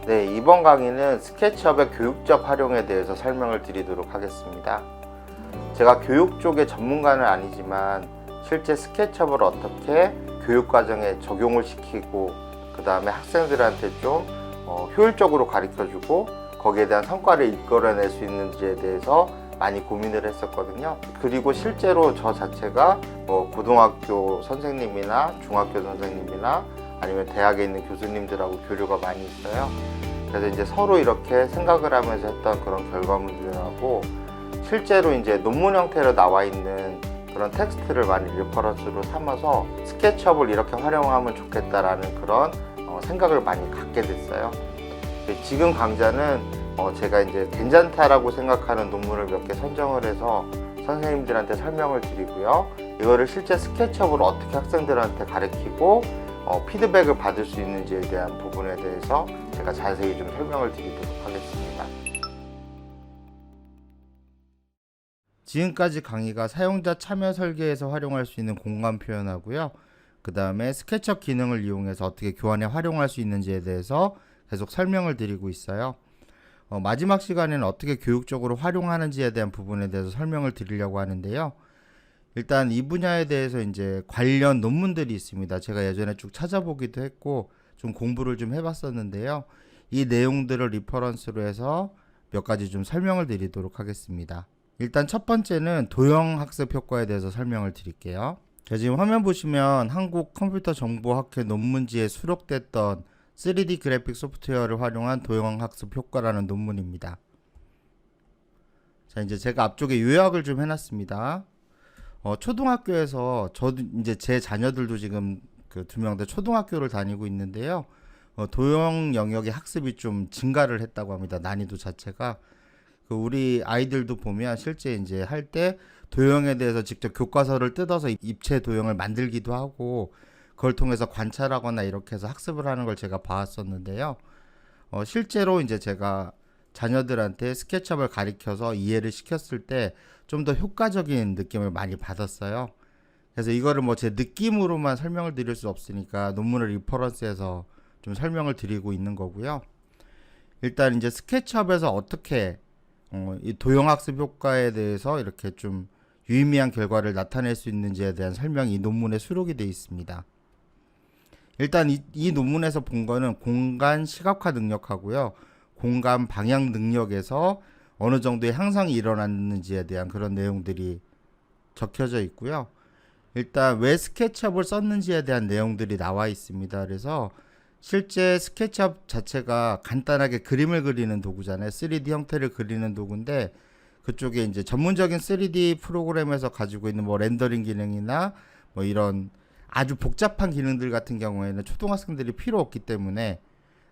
네, 이번 강의는 스케치업의 교육적 활용에 대해서 설명을 드리도록 하겠습니다. 제가 교육 쪽의 전문가는 아니지만 실제 스케치업을 어떻게 교육과정에 적용을 시키고 그 다음에 학생들한테 좀 효율적으로 가르쳐주고 거기에 대한 성과를 이끌어낼 수 있는지에 대해서 많이 고민을 했었거든요. 그리고 실제로 저 자체가 고등학교 선생님이나 중학교 선생님이나 아니면 대학에 있는 교수님들하고 교류가 많이 있어요. 그래서 이제 서로 이렇게 생각을 하면서 했던 그런 결과물들하고 실제로 이제 논문 형태로 나와 있는 그런 텍스트를 많이 리퍼런스로 삼아서 스케치업을 이렇게 활용하면 좋겠다라는 그런 생각을 많이 갖게 됐어요. 지금 강좌는 제가 이제 괜찮다라고 생각하는 논문을 몇 개 선정을 해서 선생님들한테 설명을 드리고요. 이거를 실제 스케치업으로 어떻게 학생들한테 가르치고 피드백을 받을 수 있는지에 대한 부분에 대해서 제가 자세히 좀 설명을 드리도록 하겠습니다. 지금까지 강의가 사용자 참여 설계에서 활용할 수 있는 공간 표현하고요. 그 다음에 스케치업 기능을 이용해서 어떻게 교환에 활용할 수 있는지에 대해서 계속 설명을 드리고 있어요. 마지막 시간에는 어떻게 교육적으로 활용하는지에 대한 부분에 대해서 설명을 드리려고 하는데요. 일단 이 분야에 대해서 이제 관련 논문들이 있습니다. 제가 예전에 쭉 찾아보기도 했고 좀 공부를 좀 해봤었는데요. 이 내용들을 리퍼런스로 해서 몇 가지 좀 설명을 드리도록 하겠습니다. 일단 첫 번째는 도형 학습 효과에 대해서 설명을 드릴게요. 자, 지금 화면 보시면 한국컴퓨터정보학회 논문지에 수록됐던 3D 그래픽 소프트웨어를 활용한 도형 학습 효과라는 논문입니다. 자, 이제 제가 앞쪽에 요약을 좀 해놨습니다. 초등학교에서 저도 이제 제 자녀들도 지금 그 2명 다 초등학교를 다니고 있는데요. 도형 영역의 학습이 좀 증가를 했다고 합니다. 난이도 자체가. 우리 아이들도 보면 실제 이제 할 때 도형에 대해서 직접 교과서를 뜯어서 입체 도형을 만들기도 하고 그걸 통해서 관찰하거나 이렇게 해서 학습을 하는 걸 제가 봤었는데요. 실제로 이제 제가 자녀들한테 스케치업을 가르쳐서 이해를 시켰을 때 좀 더 효과적인 느낌을 많이 받았어요. 그래서 이거를 뭐 제 느낌으로만 설명을 드릴 수 없으니까 논문을 리퍼런스해서 좀 설명을 드리고 있는 거고요. 일단 이제 스케치업에서 어떻게 이 도형학습 효과에 대해서 이렇게 좀 유의미한 결과를 나타낼 수 있는지에 대한 설명이 이 논문에 수록이 되어 있습니다. 일단 이 논문에서 본 거는 공간 시각화 능력하고요. 공간 방향 능력에서 어느 정도의 향상이 일어났는지에 대한 그런 내용들이 적혀져 있고요. 일단 왜 스케치업을 썼는지에 대한 내용들이 나와 있습니다. 그래서 실제 스케치업 자체가 간단하게 그림을 그리는 도구잖아요. 3D 형태를 그리는 도구인데 그쪽에 이제 전문적인 3D 프로그램에서 가지고 있는 뭐 렌더링 기능이나 뭐 이런 아주 복잡한 기능들 같은 경우에는 초등학생들이 필요 없기 때문에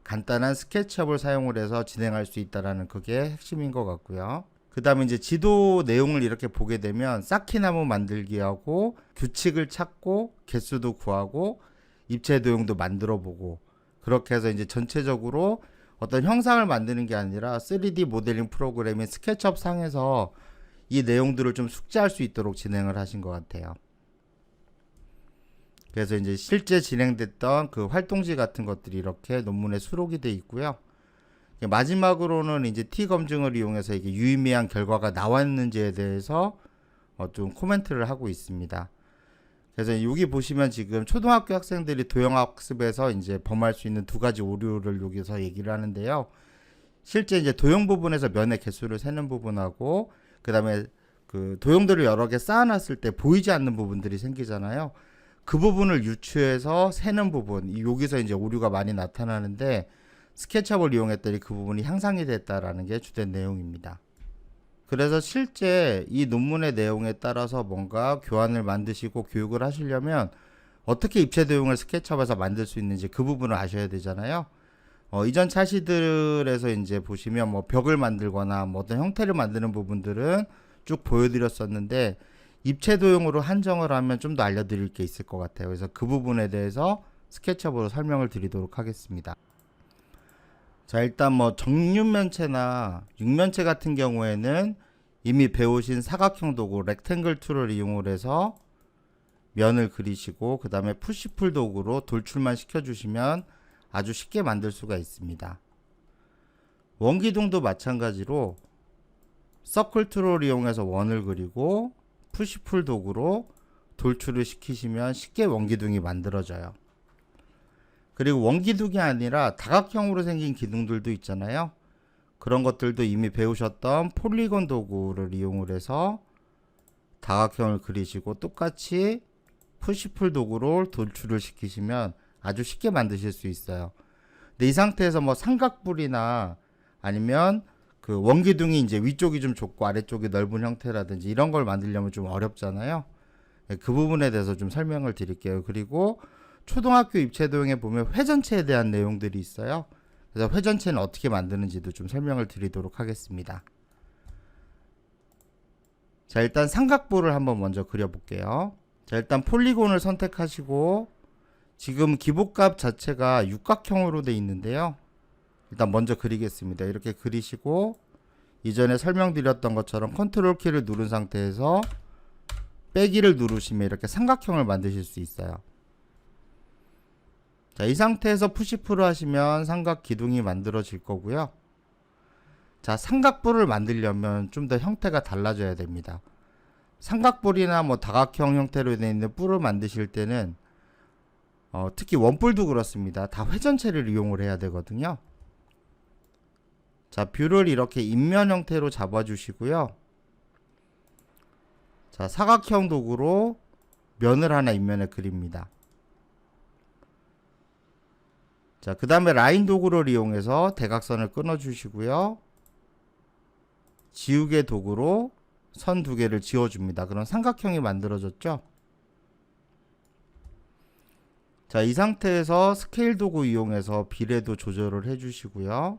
간단한 스케치업을 사용을 해서 진행할 수 있다라는 그게 핵심인 것 같고요. 그 다음에 이제 지도 내용을 이렇게 보게 되면 쌓기나무 만들기하고 규칙을 찾고 개수도 구하고 입체 도형도 만들어 보고 그렇게 해서 이제 전체적으로 어떤 형상을 만드는 게 아니라 3D 모델링 프로그램인 스케치업 상에서 이 내용들을 좀 숙지할 수 있도록 진행을 하신 것 같아요. 그래서 이제 실제 진행됐던 그 활동지 같은 것들이 이렇게 논문에 수록이 돼 있고요. 마지막으로는 이제 T 검증을 이용해서 이게 유의미한 결과가 나왔는지에 대해서 좀 코멘트를 하고 있습니다. 그래서 여기 보시면 지금 초등학교 학생들이 도형학습에서 이제 범할 수 있는 두 가지 오류를 여기서 얘기를 하는데요. 실제 이제 도형 부분에서 면의 개수를 세는 부분하고 그 다음에 그 도형들을 여러 개 쌓아놨을 때 보이지 않는 부분들이 생기잖아요. 그 부분을 유추해서 세는 부분, 여기서 이제 오류가 많이 나타나는데 스케치업을 이용했더니 그 부분이 향상이 됐다라는 게 주된 내용입니다. 그래서 실제 이 논문의 내용에 따라서 뭔가 교환을 만드시고 교육을 하시려면 어떻게 입체 도형을 스케치업에서 만들 수 있는지 그 부분을 아셔야 되잖아요. 이전 차시들에서 이제 보시면 뭐 벽을 만들거나 뭐 어떤 형태를 만드는 부분들은 쭉 보여드렸었는데 입체 도형으로 한정을 하면 좀 더 알려드릴 게 있을 것 같아요. 그래서 그 부분에 대해서 스케치업으로 설명을 드리도록 하겠습니다. 자, 일단 뭐 정육면체나 육면체 같은 경우에는 이미 배우신 사각형 도구 렉탱글 툴을 이용을 해서 면을 그리시고 그 다음에 푸시풀 도구로 돌출만 시켜주시면 아주 쉽게 만들 수가 있습니다. 원기둥도 마찬가지로 서클 툴을 이용해서 원을 그리고 푸시풀 도구로 돌출을 시키시면 쉽게 원기둥이 만들어져요. 그리고 원기둥이 아니라 다각형으로 생긴 기둥들도 있잖아요. 그런 것들도 이미 배우셨던 폴리곤 도구를 이용을 해서 다각형을 그리시고 똑같이 푸시풀 도구로 돌출을 시키시면 아주 쉽게 만드실 수 있어요. 근데 이 상태에서 뭐 삼각뿔이나 아니면 그 원기둥이 이제 위쪽이 좀 좁고 아래쪽이 넓은 형태라든지 이런 걸 만들려면 좀 어렵잖아요. 그 부분에 대해서 좀 설명을 드릴게요. 그리고 초등학교 입체도형에 보면 회전체에 대한 내용들이 있어요. 그래서 회전체는 어떻게 만드는지도 좀 설명을 드리도록 하겠습니다. 자, 일단 삼각뿔을 한번 먼저 그려볼게요. 자, 일단 폴리곤을 선택하시고 지금 기본값 자체가 육각형으로 되어 있는데요. 일단 먼저 그리겠습니다. 이렇게 그리시고 이전에 설명드렸던 것처럼 컨트롤 키를 누른 상태에서 빼기를 누르시면 이렇게 삼각형을 만드실 수 있어요. 자, 이 상태에서 푸시풀을 하시면 삼각 기둥이 만들어질 거고요. 자, 삼각뿔을 만들려면 좀 더 형태가 달라져야 됩니다. 삼각뿔이나 뭐 다각형 형태로 되어 있는 뿔을 만드실 때는 특히 원뿔도 그렇습니다. 다 회전체를 이용을 해야 되거든요. 자, 뷰를 이렇게 인면 형태로 잡아주시고요. 자, 사각형 도구로 면을 하나 인면에 그립니다. 자, 그 다음에 라인 도구를 이용해서 대각선을 끊어 주시고요. 지우개 도구로 선 두 개를 지워 줍니다. 그럼 삼각형이 만들어졌죠? 자, 이 상태에서 스케일 도구 이용해서 비례도 조절을 해 주시고요.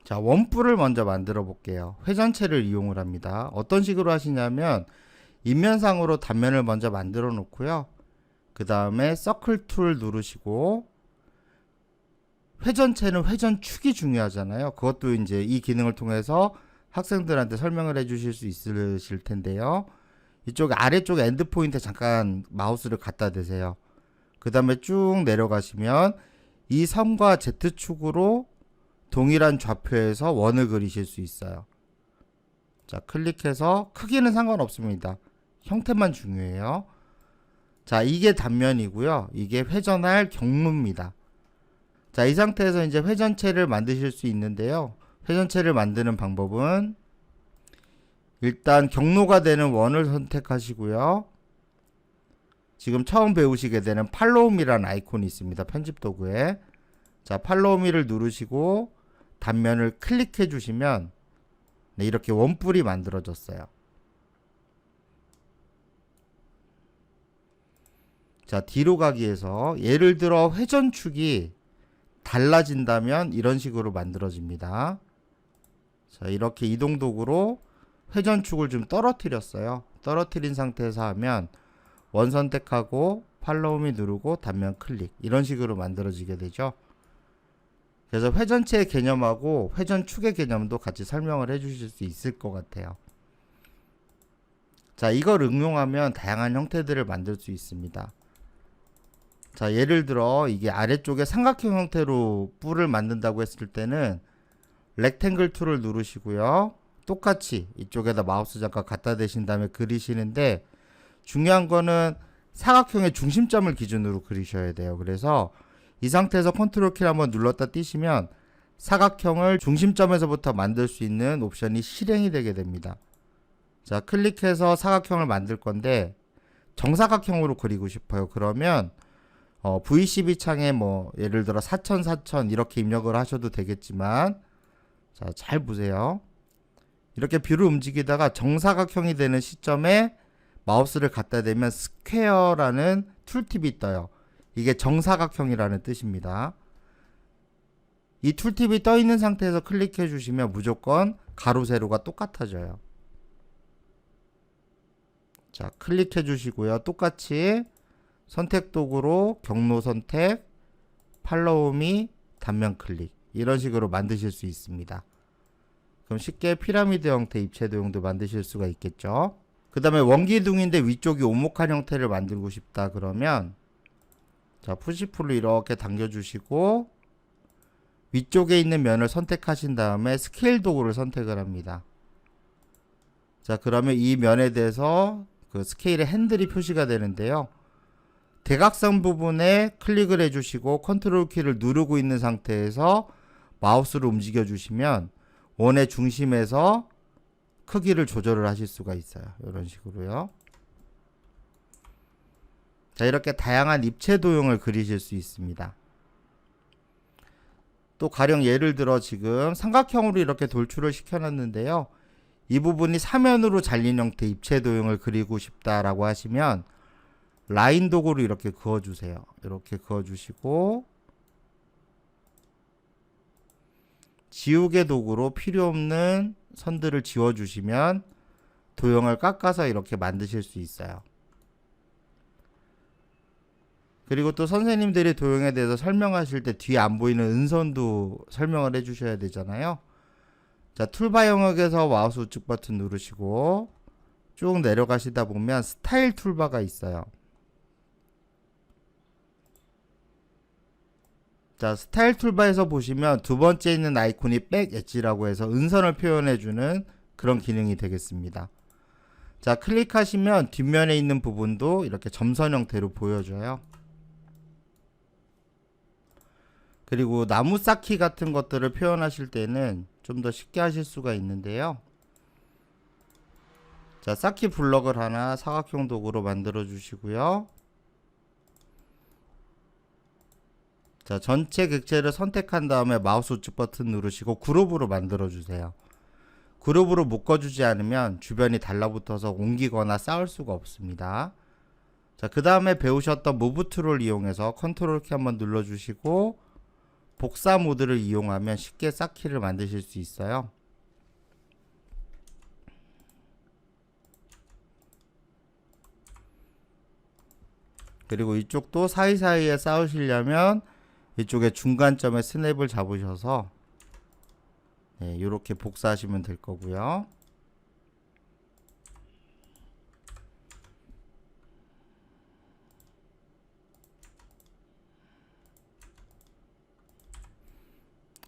자, 원뿔을 먼저 만들어 볼게요. 회전체를 이용을 합니다. 어떤 식으로 하시냐면 인면상으로 단면을 먼저 만들어 놓고요. 그 다음에 서클 툴 누르시고 회전체는 회전축이 중요하잖아요. 그것도 이제 이 기능을 통해서 학생들한테 설명을 해 주실 수 있으실 텐데요. 이쪽 아래쪽 엔드포인트에 잠깐 마우스를 갖다 대세요. 그 다음에 쭉 내려가시면 이 선과 Z축으로 동일한 좌표에서 원을 그리실 수 있어요. 자, 클릭해서 크기는 상관없습니다. 형태만 중요해요. 자, 이게 단면이고요. 이게 회전할 경로입니다. 자, 이 상태에서 이제 회전체를 만드실 수 있는데요. 회전체를 만드는 방법은 일단 경로가 되는 원을 선택하시고요. 지금 처음 배우시게 되는 팔로우미라는 아이콘이 있습니다. 편집 도구에. 자, 팔로우미를 누르시고 단면을 클릭해 주시면 네, 이렇게 원뿔이 만들어졌어요. 자, 뒤로 가기에서 예를 들어 회전축이 달라진다면 이런 식으로 만들어집니다. 자, 이렇게 이동 도구로 회전축을 좀 떨어뜨렸어요. 떨어뜨린 상태에서 하면 원 선택하고 팔로우미 누르고 단면 클릭 이런 식으로 만들어지게 되죠. 그래서 회전체의 개념하고 회전축의 개념도 같이 설명을 해 주실 수 있을 것 같아요. 자, 이걸 응용하면 다양한 형태들을 만들 수 있습니다. 자, 예를 들어 이게 아래쪽에 삼각형 형태로 뿔을 만든다고 했을 때는 렉탱글 툴을 누르시고요. 똑같이 이쪽에다 마우스 잠깐 갖다 대신 다음에 그리시는데 중요한 거는 사각형의 중심점을 기준으로 그리셔야 돼요. 그래서 이 상태에서 컨트롤 키를 한번 눌렀다 띄시면 사각형을 중심점에서부터 만들 수 있는 옵션이 실행이 되게 됩니다. 자, 클릭해서 사각형을 만들 건데 정사각형으로 그리고 싶어요. 그러면 V12 창에 뭐 예를 들어 4000 이렇게 입력을 하셔도 되겠지만 자, 잘 보세요. 이렇게 뷰를 움직이다가 정사각형이 되는 시점에 마우스를 갖다 대면 스퀘어라는 툴팁이 떠요. 이게 정사각형이라는 뜻입니다. 이 툴팁이 떠 있는 상태에서 클릭해 주시면 무조건 가로 세로가 똑같아져요. 자, 클릭해 주시고요. 똑같이 선택 도구로 경로 선택, 팔로우미, 단면 클릭 이런 식으로 만드실 수 있습니다. 그럼 쉽게 피라미드 형태 입체도형도 만드실 수가 있겠죠. 그 다음에 원기둥인데 위쪽이 오목한 형태를 만들고 싶다 그러면 자, 푸시풀로 이렇게 당겨주시고 위쪽에 있는 면을 선택하신 다음에 스케일 도구를 선택을 합니다. 자, 그러면 이 면에 대해서 그 스케일의 핸들이 표시가 되는데요. 대각선 부분에 클릭을 해주시고 컨트롤 키를 누르고 있는 상태에서 마우스를 움직여 주시면 원의 중심에서 크기를 조절을 하실 수가 있어요. 이런 식으로요. 자, 이렇게 다양한 입체 도형을 그리실 수 있습니다. 또 가령 예를 들어 지금 삼각형으로 이렇게 돌출을 시켜놨는데요. 이 부분이 사면으로 잘린 형태 입체 도형을 그리고 싶다라고 하시면 라인 도구로 이렇게 그어주세요. 이렇게 그어주시고 지우개 도구로 필요 없는 선들을 지워주시면 도형을 깎아서 이렇게 만드실 수 있어요. 그리고 또 선생님들이 도형에 대해서 설명하실 때 뒤에 안 보이는 은선도 설명을 해 주셔야 되잖아요. 자, 툴바 영역에서 마우스 우측 버튼 누르시고 쭉 내려가시다 보면 스타일 툴바가 있어요. 자, 스타일 툴바에서 보시면 두 번째 있는 아이콘이 백 엣지라고 해서 은선을 표현해주는 그런 기능이 되겠습니다. 자, 클릭하시면 뒷면에 있는 부분도 이렇게 점선 형태로 보여줘요. 그리고 나무 쌓기 같은 것들을 표현하실 때는 좀 더 쉽게 하실 수가 있는데요. 자, 쌓기 블럭을 하나 사각형 도구로 만들어 주시고요. 자, 전체 객체를 선택한 다음에 마우스 우측 버튼 누르시고 그룹으로 만들어 주세요. 그룹으로 묶어주지 않으면 주변이 달라붙어서 옮기거나 쌓을 수가 없습니다. 자, 그 다음에 배우셨던 무브 툴을 이용해서 컨트롤 키 한번 눌러주시고 복사 모드를 이용하면 쉽게 쌓기를 만드실 수 있어요. 그리고 이쪽도 사이사이에 쌓으시려면 이쪽에 중간점에 스냅을 잡으셔서 이렇게 복사하시면 될 거고요.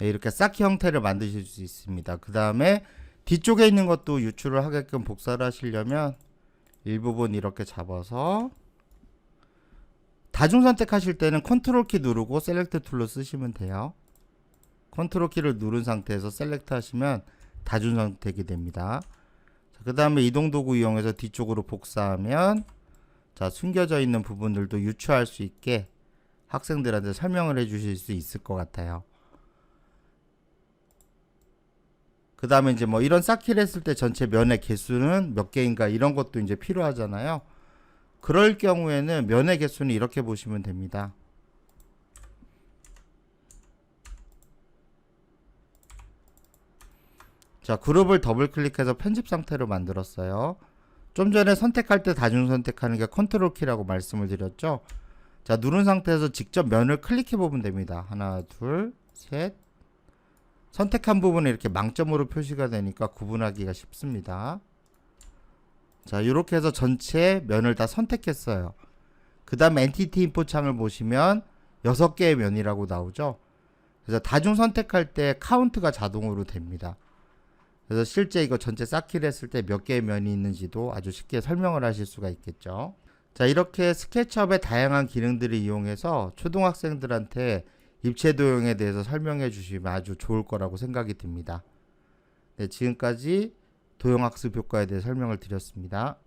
이렇게 쌓기 형태를 만드실 수 있습니다. 그 다음에 뒤쪽에 있는 것도 유출을 하게끔 복사를 하시려면 일부분 이렇게 잡아서 다중 선택하실 때는 컨트롤 키 누르고 셀렉트 툴로 쓰시면 돼요. 컨트롤 키를 누른 상태에서 셀렉트 하시면 다중 선택이 됩니다. 그 다음에 이동 도구 이용해서 뒤쪽으로 복사하면 자, 숨겨져 있는 부분들도 유추할 수 있게 학생들한테 설명을 해 주실 수 있을 것 같아요. 그 다음에 이제 뭐 이런 쌓기를 했을 때 전체 면의 개수는 몇 개인가 이런 것도 이제 필요하잖아요. 그럴 경우에는 면의 개수는 이렇게 보시면 됩니다. 자, 그룹을 더블 클릭해서 편집 상태로 만들었어요. 좀 전에 선택할 때 다중 선택하는 게 컨트롤 키라고 말씀을 드렸죠. 자, 누른 상태에서 직접 면을 클릭해 보면 됩니다. 하나, 둘, 셋. 선택한 부분에 이렇게 망점으로 표시가 되니까 구분하기가 쉽습니다. 자, 이렇게 해서 전체 면을 다 선택했어요. 그 다음 엔티티 인포 창을 보시면 6개의 면이라고 나오죠. 그래서 다중 선택할 때 카운트가 자동으로 됩니다. 그래서 실제 이거 전체 쌓기를 했을 때 몇 개의 면이 있는지도 아주 쉽게 설명을 하실 수가 있겠죠. 자, 이렇게 스케치업의 다양한 기능들을 이용해서 초등학생들한테 입체 도형에 대해서 설명해 주시면 아주 좋을 거라고 생각이 듭니다. 네, 지금까지 도형학습 효과에 대해 설명을 드렸습니다.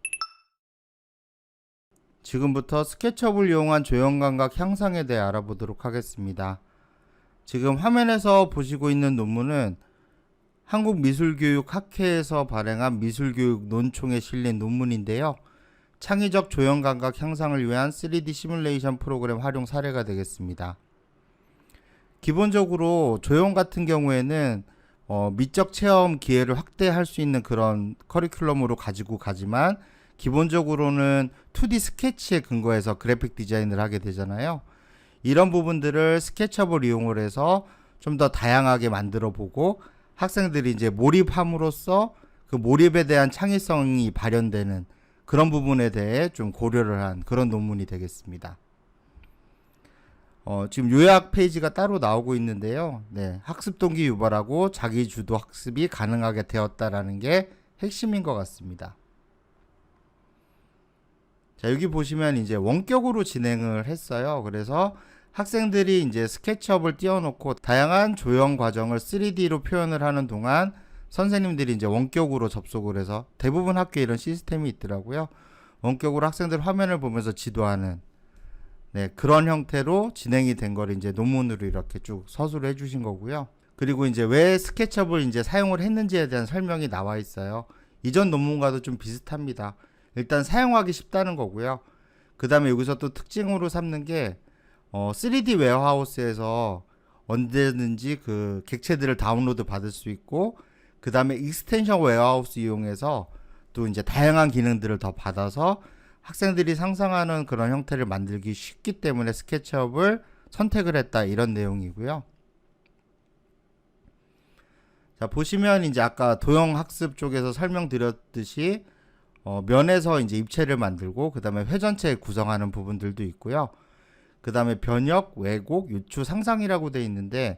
지금부터 스케치업을 이용한 조형감각 향상에 대해 알아보도록 하겠습니다. 지금 화면에서 보시고 있는 논문은 한국미술교육학회에서 발행한 미술교육 논총에 실린 논문인데요. 창의적 조형감각 향상을 위한 3D 시뮬레이션 프로그램 활용 사례가 되겠습니다. 기본적으로 조형 같은 경우에는 미적 체험 기회를 확대할 수 있는 그런 커리큘럼으로 가지고 가지만 기본적으로는 2D 스케치에 근거해서 그래픽 디자인을 하게 되잖아요. 이런 부분들을 스케치업을 이용을 해서 좀 더 다양하게 만들어 보고 학생들이 이제 몰입함으로써 그 몰입에 대한 창의성이 발현되는 그런 부분에 대해 좀 고려를 한 그런 논문이 되겠습니다. 지금 요약 페이지가 따로 나오고 있는데요. 네, 학습 동기 유발하고 자기 주도 학습이 가능하게 되었다라는 게 핵심인 것 같습니다. 자, 여기 보시면 이제 원격으로 진행을 했어요. 그래서 학생들이 이제 스케치업을 띄워놓고 다양한 조형 과정을 3D로 표현을 하는 동안 선생님들이 이제 원격으로 접속을 해서 대부분 학교에 이런 시스템이 있더라고요. 원격으로 학생들 화면을 보면서 지도하는 네, 그런 형태로 진행이 된 걸 이제 논문으로 이렇게 쭉 서술을 해주신 거고요. 그리고 이제 왜 스케치업을 이제 사용을 했는지에 대한 설명이 나와 있어요. 이전 논문과도 좀 비슷합니다. 일단 사용하기 쉽다는 거고요. 그 다음에 여기서 또 특징으로 삼는 게 3D 웨어하우스에서 언제든지 그 객체들을 다운로드 받을 수 있고, 그 다음에 익스텐션 웨어하우스 이용해서 또 이제 다양한 기능들을 더 받아서 학생들이 상상하는 그런 형태를 만들기 쉽기 때문에 스케치업을 선택을 했다, 이런 내용이고요. 자, 보시면 이제 아까 도형 학습 쪽에서 설명드렸듯이 면에서 이제 입체를 만들고 그 다음에 회전체 구성하는 부분들도 있고요. 그 다음에 변역, 왜곡, 유추, 상상이라고 되어 있는데,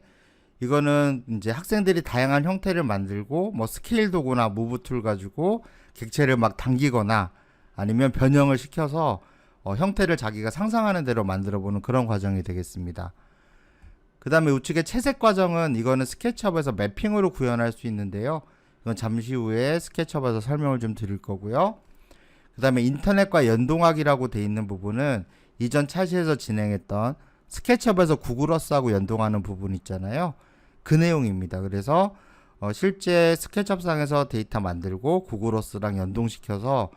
이거는 이제 학생들이 다양한 형태를 만들고 뭐 스케일 도구나 무브 툴 가지고 객체를 막 당기거나 아니면 변형을 시켜서 형태를 자기가 상상하는 대로 만들어 보는 그런 과정이 되겠습니다. 그 다음에 우측의 채색 과정은 이거는 스케치업에서 매핑으로 구현할 수 있는데요. 이건 잠시 후에 스케치업에서 설명을 좀 드릴 거고요. 그 다음에 인터넷과 연동하기라고 되어 있는 부분은 이전 차시에서 진행했던 스케치업에서 구글어스하고 연동하는 부분 있잖아요. 그 내용입니다. 그래서 실제 스케치업상에서 데이터 만들고 구글어스랑 연동시켜서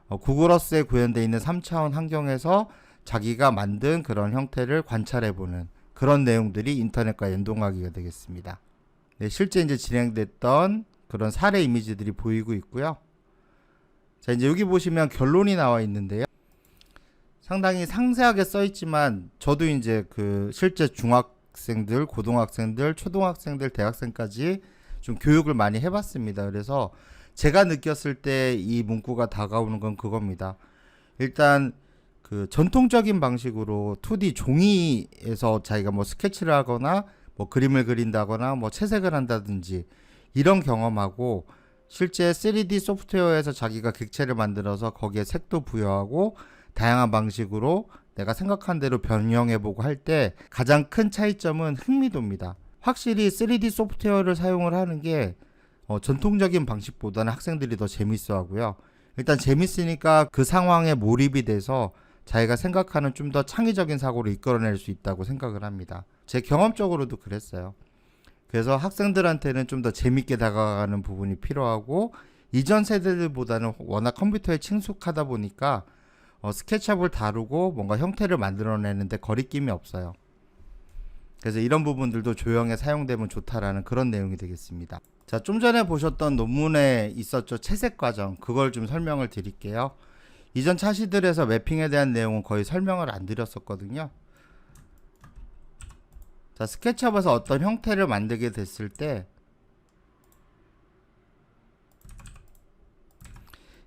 구글어스에 구현되어 있는 3차원 환경에서 자기가 만든 그런 형태를 관찰해보는 그런 내용들이 인터넷과 연동하기가 되겠습니다. 네, 실제 이제 진행됐던 그런 사례 이미지들이 보이고 있고요. 자, 이제 여기 보시면 결론이 나와 있는데요. 상당히 상세하게 써 있지만 저도 이제 그 실제 중학생들, 고등학생들, 초등학생들, 대학생까지 좀 교육을 많이 해봤습니다. 그래서 제가 느꼈을 때 이 문구가 다가오는 건 그겁니다. 일단 그 전통적인 방식으로 2D 종이에서 자기가 뭐 스케치를 하거나 뭐 그림을 그린다거나 뭐 채색을 한다든지 이런 경험하고, 실제 3D 소프트웨어에서 자기가 객체를 만들어서 거기에 색도 부여하고 다양한 방식으로 내가 생각한 대로 변형해보고 할 때 가장 큰 차이점은 흥미도입니다. 확실히 3D 소프트웨어를 사용을 하는 게 전통적인 방식보다는 학생들이 더 재밌어 하고요. 일단 재밌으니까 그 상황에 몰입이 돼서 자기가 생각하는 좀 더 창의적인 사고를 이끌어낼 수 있다고 생각을 합니다. 제 경험적으로도 그랬어요. 그래서 학생들한테는 좀 더 재밌게 다가가는 부분이 필요하고, 이전 세대들보다는 워낙 컴퓨터에 친숙하다 보니까 스케치업을 다루고 뭔가 형태를 만들어내는데 거리낌이 없어요. 그래서 이런 부분들도 조형에 사용되면 좋다라는 그런 내용이 되겠습니다. 자, 좀 전에 보셨던 논문에 있었죠. 채색 과정. 그걸 좀 설명을 드릴게요. 이전 차시들에서 매핑에 대한 내용은 거의 설명을 안 드렸었거든요. 자, 스케치업에서 어떤 형태를 만들게 됐을 때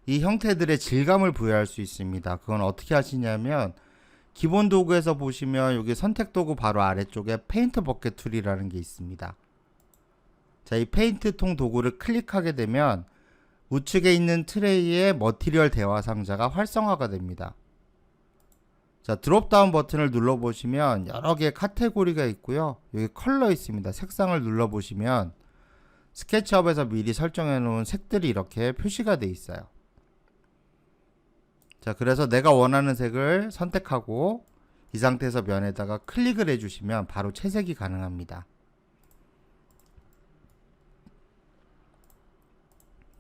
이 형태들의 질감을 부여할 수 있습니다. 그건 어떻게 하시냐면, 기본 도구에서 보시면 여기 선택 도구 바로 아래쪽에 페인트 버켓 툴이라는 게 있습니다. 자, 이 페인트 통 도구를 클릭하게 되면 우측에 있는 트레이의 머티리얼 대화 상자가 활성화가 됩니다. 자, 드롭다운 버튼을 눌러보시면 여러 개의 카테고리가 있고요. 여기 컬러 있습니다. 색상을 눌러보시면 스케치업에서 미리 설정해 놓은 색들이 이렇게 표시가 돼 있어요. 자, 그래서 내가 원하는 색을 선택하고 이 상태에서 면에다가 클릭을 해주시면 바로 채색이 가능합니다.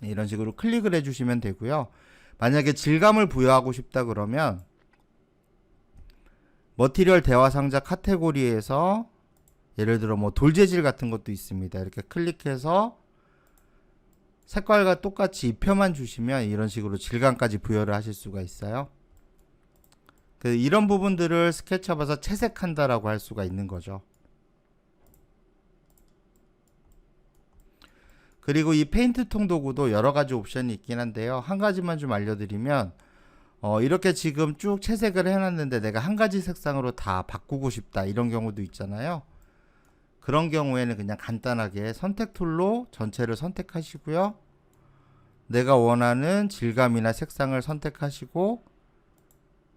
이런 식으로 클릭을 해주시면 되고요. 만약에 질감을 부여하고 싶다 그러면 머티리얼 대화 상자 카테고리에서 예를 들어 뭐 돌재질 같은 것도 있습니다. 이렇게 클릭해서 색깔과 똑같이 입혀만 주시면 이런 식으로 질감까지 부여를 하실 수가 있어요. 이런 부분들을 스케치업에서 채색한다라고 할 수가 있는 거죠. 그리고 이 페인트 통 도구도 여러 가지 옵션이 있긴 한데요. 한 가지만 좀 알려드리면 이렇게 지금 쭉 채색을 해놨는데 내가 한 가지 색상으로 다 바꾸고 싶다 이런 경우도 있잖아요. 그런 경우에는 그냥 간단하게 선택 툴로 전체를 선택하시고요. 내가 원하는 질감이나 색상을 선택하시고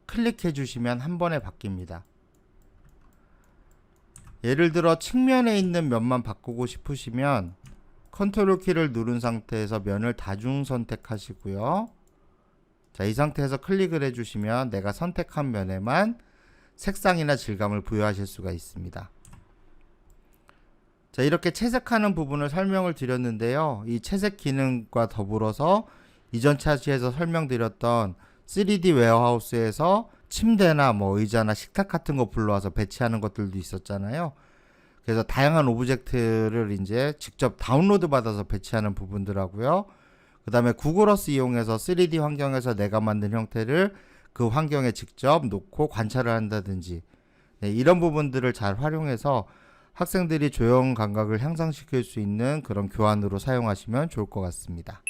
클릭해 주시면 한 번에 바뀝니다. 예를 들어 측면에 있는 면만 바꾸고 싶으시면 컨트롤 키를 누른 상태에서 면을 다중 선택하시고요. 자, 이 상태에서 클릭을 해주시면 내가 선택한 면에만 색상이나 질감을 부여하실 수가 있습니다. 자, 이렇게 채색하는 부분을 설명을 드렸는데요. 이 채색 기능과 더불어서 이전 차시에서 설명드렸던 3D 웨어하우스에서 침대나 뭐 의자나 식탁 같은 거 불러와서 배치하는 것들도 있었잖아요. 그래서 다양한 오브젝트를 이제 직접 다운로드 받아서 배치하는 부분들하고요. 그 다음에 구글 어스 이용해서 3D 환경에서 내가 만든 형태를 그 환경에 직접 놓고 관찰을 한다든지, 네, 이런 부분들을 잘 활용해서 학생들이 조형 감각을 향상시킬 수 있는 그런 교환으로 사용하시면 좋을 것 같습니다.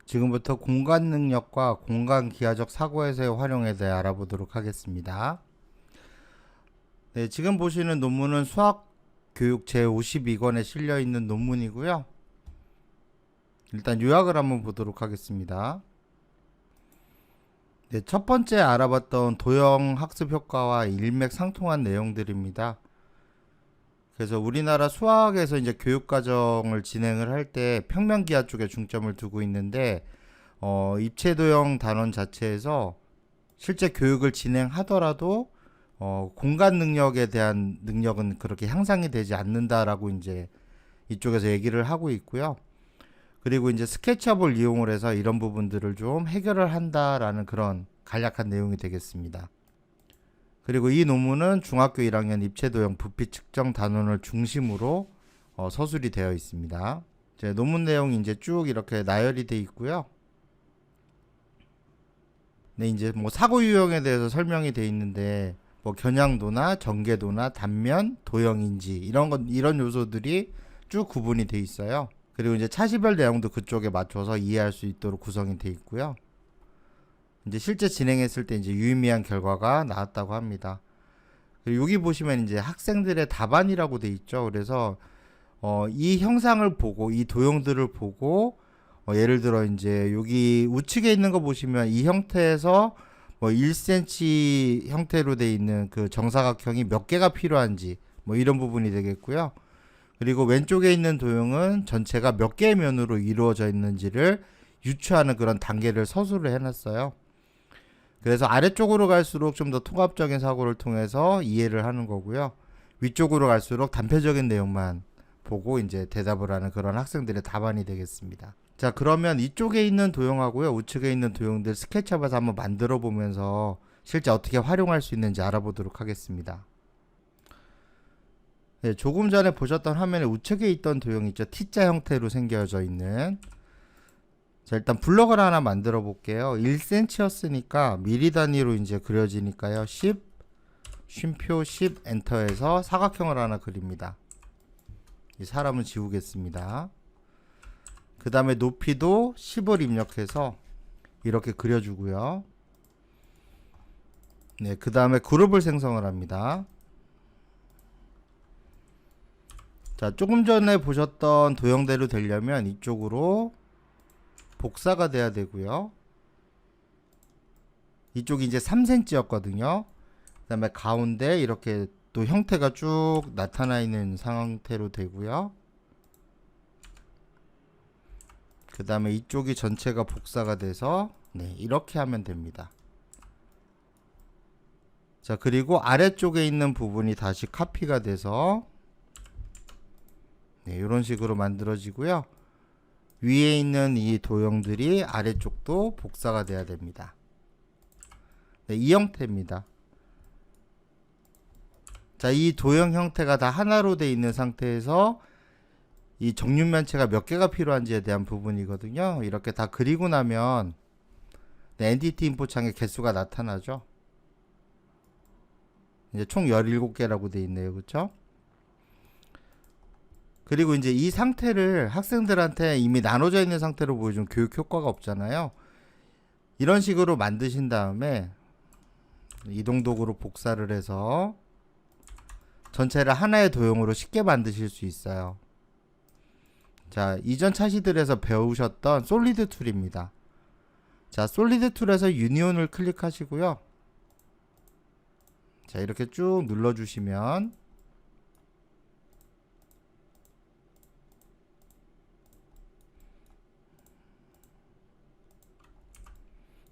지금부터 공간 능력과 공간 기하적 사고에서의 활용에 대해 알아보도록 하겠습니다. 네, 지금 보시는 논문은 수학교육 제52권에 실려있는 논문이고요. 일단 요약을 한번 보도록 하겠습니다. 네, 첫 번째 알아봤던 도형 학습 효과와 일맥상통한 내용들입니다. 그래서 우리나라 수학에서 이제 교육과정을 진행을 할 때 평면기하 쪽에 중점을 두고 있는데, 입체도형 단원 자체에서 실제 교육을 진행하더라도 공간 능력에 대한 능력은 그렇게 향상이 되지 않는다라고 이제 이쪽에서 얘기를 하고 있고요. 그리고 이제 스케치업을 이용을 해서 이런 부분들을 좀 해결을 한다라는 그런 간략한 내용이 되겠습니다. 그리고 이 논문은 중학교 1학년 입체도형 부피 측정 단원을 중심으로 서술이 되어 있습니다. 제 논문 내용이 이제 쭉 이렇게 나열이 되어 있고요. 네, 이제 뭐 사고 유형에 대해서 설명이 되어 있는데, 뭐 겨냥도나 전개도나 단면, 도형인지 이런 요소들이 쭉 구분이 되어 있어요. 그리고 이제 차시별 내용도 그쪽에 맞춰서 이해할 수 있도록 구성이 되어 있고요. 이제 실제 진행했을 때 이제 유의미한 결과가 나왔다고 합니다. 그리고 여기 보시면 이제 학생들의 답안이라고 돼 있죠. 그래서 이 형상을 보고 이 도형들을 보고 예를 들어 이제 여기 우측에 있는 거 보시면 이 형태에서 뭐 1cm 형태로 돼 있는 그 정사각형이 몇 개가 필요한지 뭐 이런 부분이 되겠고요. 그리고 왼쪽에 있는 도형은 전체가 몇 개의 면으로 이루어져 있는지를 유추하는 그런 단계를 서술을 해놨어요. 그래서 아래쪽으로 갈수록 좀 더 통합적인 사고를 통해서 이해를 하는 거고요. 위쪽으로 갈수록 단편적인 내용만 보고 이제 대답을 하는 그런 학생들의 답안이 되겠습니다. 자, 그러면 이쪽에 있는 도형하고요, 우측에 있는 도형들 스케치업에서 한번 만들어 보면서 실제 어떻게 활용할 수 있는지 알아보도록 하겠습니다. 네, 조금 전에 보셨던 화면에 우측에 있던 도형 있죠. T자 형태로 생겨져 있는. 자, 일단 블럭을 하나 만들어 볼게요. 1cm였으니까 미리 단위로 이제 그려지니까요. 10, 쉼표 10, 엔터해서 사각형을 하나 그립니다. 이 사람을 지우겠습니다. 그 다음에 높이도 10을 입력해서 이렇게 그려주고요. 네, 그 다음에 그룹을 생성을 합니다. 자, 조금 전에 보셨던 도형대로 되려면 이쪽으로 복사가 돼야 되고요. 이쪽이 이제 3cm였거든요. 그 다음에 가운데 이렇게 또 형태가 쭉 나타나 있는 상태로 되고요. 그 다음에 이쪽이 전체가 복사가 돼서 네, 이렇게 하면 됩니다. 자, 그리고 아래쪽에 있는 부분이 다시 카피가 돼서 네, 이런 식으로 만들어지고요. 위에 있는 이 도형들이 아래쪽도 복사가 돼야 됩니다. 네, 이 형태입니다. 자, 이 도형 형태가 다 하나로 되어 있는 상태에서 이 정육면체가 몇 개가 필요한지에 대한 부분이거든요. 이렇게 다 그리고 나면 네, 엔티티 인포 창에 개수가 나타나죠. 이제 총 17개라고 되어 있네요. 그렇죠? 그리고 이제 이 상태를 학생들한테 이미 나눠져 있는 상태로 보여주면 교육 효과가 없잖아요. 이런 식으로 만드신 다음에 이동 도구로 복사를 해서 전체를 하나의 도형으로 쉽게 만드실 수 있어요. 자, 이전 차시들에서 배우셨던 솔리드 툴입니다. 자, 솔리드 툴에서 유니온을 클릭하시고요. 자, 이렇게 쭉 눌러주시면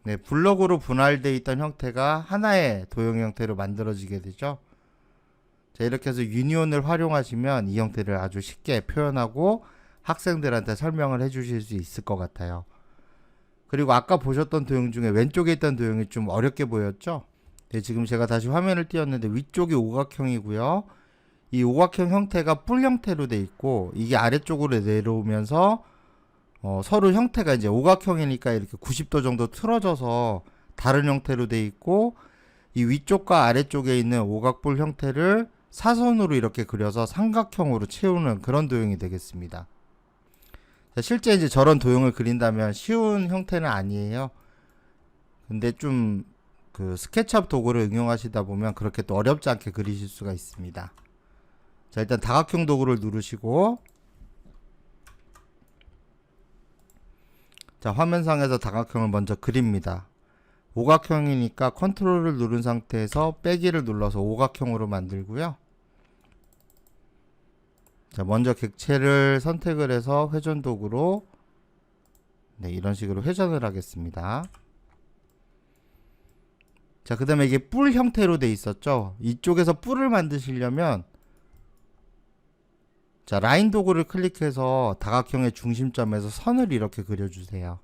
네, 블럭으로 분할되어 있던 형태가 하나의 도형 형태로 만들어지게 되죠. 자, 이렇게 해서 유니온을 활용하시면 이 형태를 아주 쉽게 표현하고 학생들한테 설명을 해 주실 수 있을 것 같아요. 그리고 아까 보셨던 도형 중에 왼쪽에 있던 도형이 좀 어렵게 보였죠? 네, 지금 제가 다시 화면을 띄웠는데 위쪽이 오각형이고요. 이 오각형 형태가 뿔 형태로 돼 있고 이게 아래쪽으로 내려오면서 서로 형태가 이제 오각형이니까 이렇게 90도 정도 틀어져서 다른 형태로 돼 있고 이 위쪽과 아래쪽에 있는 오각뿔 형태를 사선으로 이렇게 그려서 삼각형으로 채우는 그런 도형이 되겠습니다. 자, 실제 이제 저런 도형을 그린다면 쉬운 형태는 아니에요. 근데 좀 그 스케치업 도구를 응용하시다 보면 그렇게 또 어렵지 않게 그리실 수가 있습니다. 자, 일단 다각형 도구를 누르시고 자, 화면상에서 다각형을 먼저 그립니다. 오각형이니까 컨트롤을 누른 상태에서 빼기를 눌러서 오각형으로 만들고요. 자, 먼저 객체를 선택을 해서 회전 도구로 네, 이런 식으로 회전을 하겠습니다. 자, 그 다음에 이게 뿔 형태로 돼 있었죠. 이쪽에서 뿔을 만드시려면 자, 라인 도구를 클릭해서 다각형의 중심점에서 선을 이렇게 그려주세요.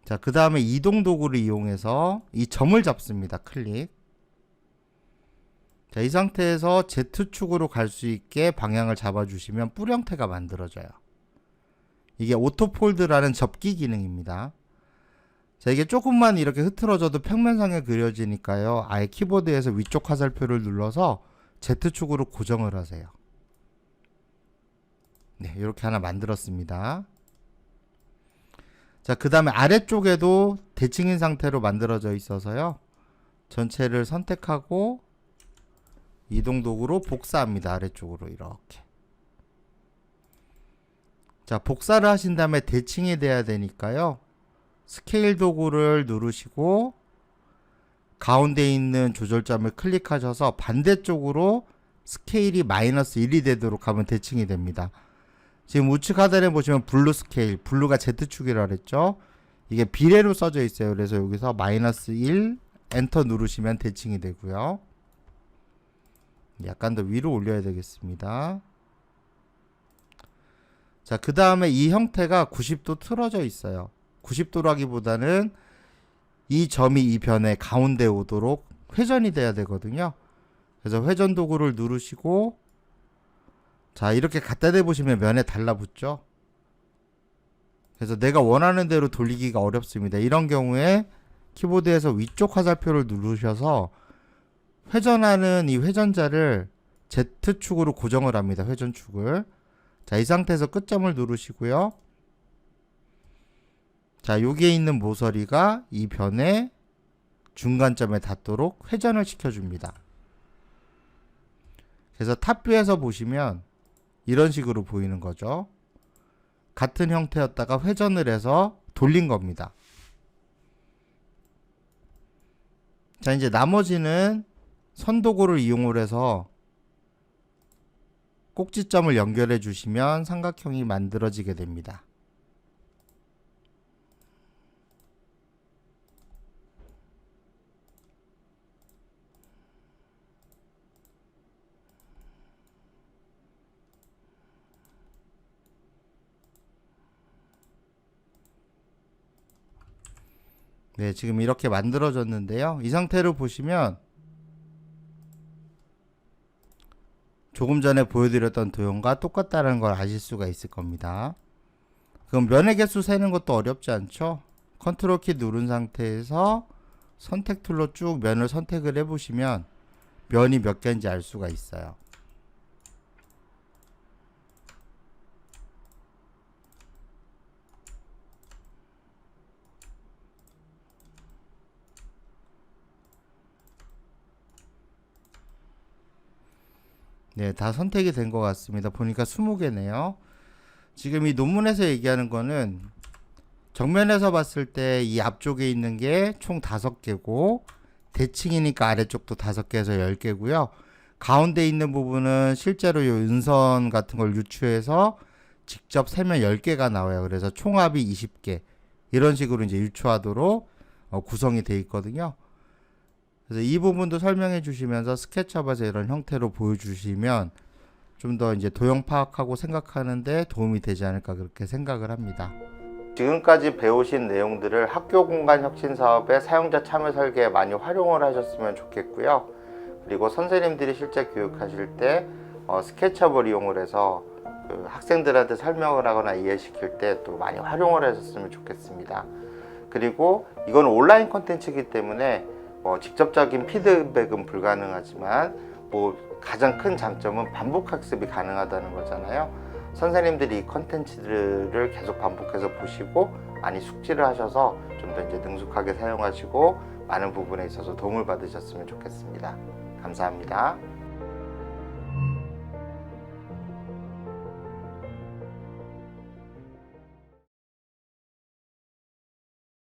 자, 그 다음에 이동 도구를 이용해서 이 점을 잡습니다. 클릭. 자, 이 상태에서 Z축으로 갈 수 있게 방향을 잡아주시면 뿔 형태가 만들어져요. 이게 오토폴드라는 접기 기능입니다. 자, 이게 조금만 이렇게 흐트러져도 평면상에 그려지니까요. 아예 키보드에서 위쪽 화살표를 눌러서 Z축으로 고정을 하세요. 네, 이렇게 하나 만들었습니다. 자, 그 다음에 아래쪽에도 대칭인 상태로 만들어져 있어서요. 전체를 선택하고 이동 도구로 복사합니다. 아래쪽으로 이렇게. 자, 복사를 하신 다음에 대칭이 돼야 되니까요. 스케일 도구를 누르시고 가운데 있는 조절점을 클릭하셔서 반대쪽으로 스케일이 마이너스 1이 되도록 하면 대칭이 됩니다. 지금 우측 하단에 보시면 블루 스케일, 블루가 Z축이라 그랬죠. 이게 비례로 써져 있어요. 그래서 여기서 마이너스 1 엔터 누르시면 대칭이 되고요. 약간 더 위로 올려야 되겠습니다. 자, 그 다음에 이 형태가 90도 틀어져 있어요. 90도라기보다는 이 점이 이 변의 가운데 오도록 회전이 돼야 되거든요. 그래서 회전 도구를 누르시고 자, 이렇게 갖다 대보시면 면에 달라붙죠. 그래서 내가 원하는 대로 돌리기가 어렵습니다. 이런 경우에 키보드에서 위쪽 화살표를 누르셔서 회전하는 이 회전자를 Z축으로 고정을 합니다. 회전축을. 자, 이 상태에서 끝점을 누르시고요. 자, 여기에 있는 모서리가 이 변의 중간점에 닿도록 회전을 시켜줍니다. 그래서 탑뷰에서 보시면 이런 식으로 보이는 거죠. 같은 형태였다가 회전을 해서 돌린 겁니다. 자, 이제 나머지는 선도구를 이용을 해서 꼭지점을 연결해 주시면 삼각형이 만들어지게 됩니다. 네, 지금 이렇게 만들어졌는데요. 이 상태로 보시면 조금 전에 보여드렸던 도형과 똑같다는 걸 아실 수가 있을 겁니다. 그럼 면의 개수 세는 것도 어렵지 않죠? 컨트롤 키 누른 상태에서 선택 툴로 쭉 면을 선택을 해보시면 면이 몇 개인지 알 수가 있어요. 네, 다 선택이 된 것 같습니다. 보니까 20개네요. 지금 이 논문에서 얘기하는 거는 정면에서 봤을 때 이 앞쪽에 있는 게 총 5개고 대칭이니까 아래쪽도 5개에서 10개고요. 가운데 있는 부분은 실제로 이 은선 같은 걸 유추해서 직접 세면 10개가 나와요. 그래서 총합이 20개. 이런 식으로 이제 유추하도록 구성이 돼 있거든요. 그래서 이 부분도 설명해 주시면서 스케치업에서 이런 형태로 보여주시면 좀 더 이제 도형 파악하고 생각하는데 도움이 되지 않을까 그렇게 생각을 합니다. 지금까지 배우신 내용들을 학교 공간 혁신 사업의 사용자 참여 설계에 많이 활용을 하셨으면 좋겠고요. 그리고 선생님들이 실제 교육하실 때 스케치업을 이용을 해서 그 학생들한테 설명을 하거나 이해시킬 때 또 많이 활용을 하셨으면 좋겠습니다. 그리고 이건 온라인 콘텐츠이기 때문에 직접적인 피드백은 불가능하지만 가장 큰 장점은 반복 학습이 가능하다는 거잖아요. 선생님들이 이 콘텐츠들을 계속 반복해서 보시고 많이 숙지를 하셔서 좀 더 이제 능숙하게 사용하시고 많은 부분에 있어서 도움을 받으셨으면 좋겠습니다. 감사합니다.